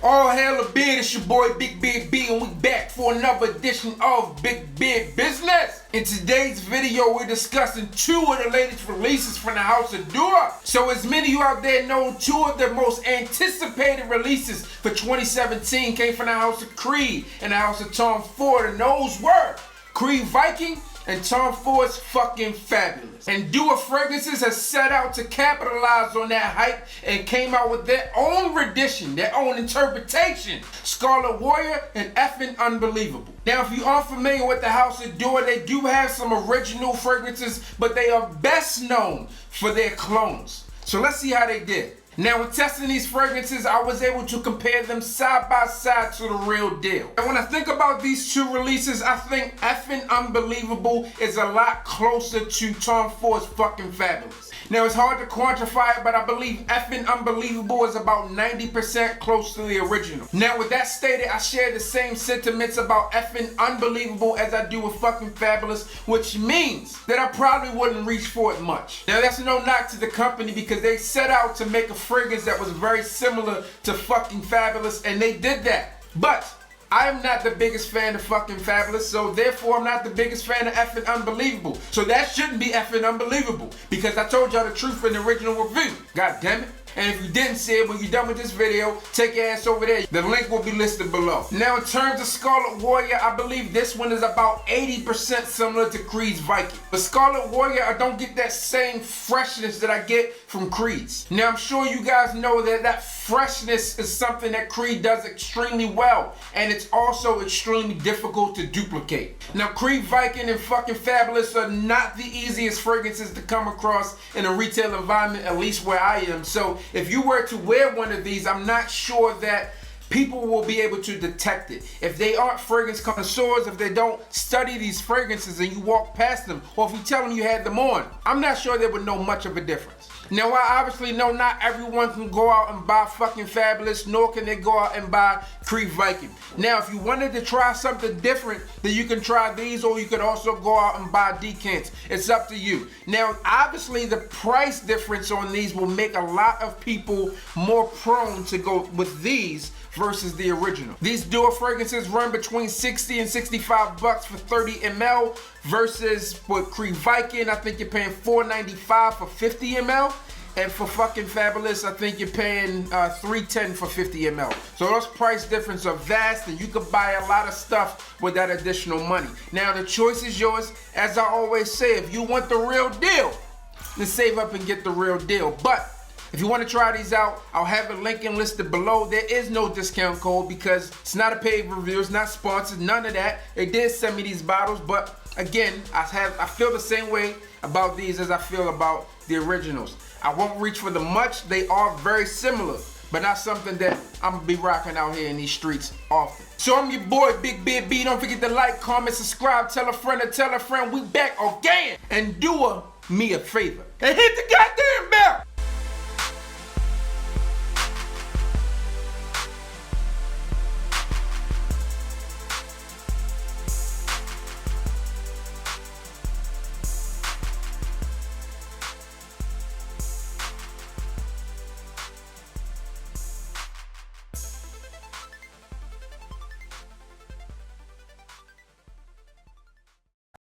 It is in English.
All hail a beard, it's your boy Big Beard B, and we back for another edition of Big Beard Business. In today's video, we're discussing two of the latest releases from the house of Dua. So as many of you out there know, two of the most anticipated releases for 2017 came from the house of Creed and the house of Tom Ford, and those were Creed Viking and Tom Ford's fucking Fabulous. And Dua Fragrances has set out to capitalize on that hype and came out with their own rendition, their own interpretation, Scarlet Warrior and F'ing Unbelievable. Now, if you aren't familiar with the house of Dua, they do have some original fragrances, but they are best known for their clones. So let's see how they did. Now, when testing these fragrances, I was able to compare them side by side to the real deal. And when I think about these two releases, I think F'ing Unbelievable is a lot closer to Tom Ford's fucking Fabulous. Now, it's hard to quantify it, but I believe F'ing Unbelievable is about 90% close to the original. Now, with that stated, I share the same sentiments about F'ing Unbelievable as I do with fucking Fabulous, which means that I probably wouldn't reach for it much. Now, that's no knock to the company because they set out to make a fragrance that was very similar to fucking Fabulous, and they did that. But I'm not the biggest fan of fucking Fabulous, so therefore I'm not the biggest fan of F'ing Unbelievable. So that shouldn't be F'ing Unbelievable, because I told y'all the truth in the original review. God damn it. And if you didn't see it, when you're done with this video, take your ass over there. The link will be listed below. Now, in terms of Scarlet Warrior, I believe this one is about 80% similar to Creed's Viking. But Scarlet Warrior, I don't get that same freshness that I get from Creed's. Now, I'm sure you guys know that that freshness is something that Creed does extremely well, and it's also extremely difficult to duplicate. Now, Creed Viking and fucking Fabulous are not the easiest fragrances to come across in a retail environment, at least where I am. So if you were to wear one of these, I'm not sure that people will be able to detect it. If they aren't fragrance connoisseurs, if they don't study these fragrances and you walk past them, or if you tell them you had them on, I'm not sure they would know much of a difference. Now, I obviously know not everyone can go out and buy fucking Fabulous, nor can they go out and buy Creed Viking. Now, if you wanted to try something different, then you can try these, or you could also go out and buy Decants. It's up to you. Now, obviously, the price difference on these will make a lot of people more prone to go with these versus the original. These Dua fragrances run between 60 and 65 bucks for 30 ml versus with Creed Viking, I think you're paying $4.95 for 50 ml. And for fucking Fabulous, I think you're paying $3.10 for 50 ml. So those price differences are vast, and you could buy a lot of stuff with that additional money. Now, the choice is yours. As I always say, if you want the real deal, then save up and get the real deal. But if you want to try these out, I'll have a link listed below. There is no discount code because it's not a paid review, it's not sponsored, none of that. They did send me these bottles, but again, I feel the same way about these as I feel about the originals. I won't reach for them much. They are very similar, but not something that I'm gonna be rocking out here in these streets often. So I'm your boy, Big Beard B. Don't forget to like, comment, subscribe, tell a friend to tell a friend. We back again. And do me a favor and hit the goddamn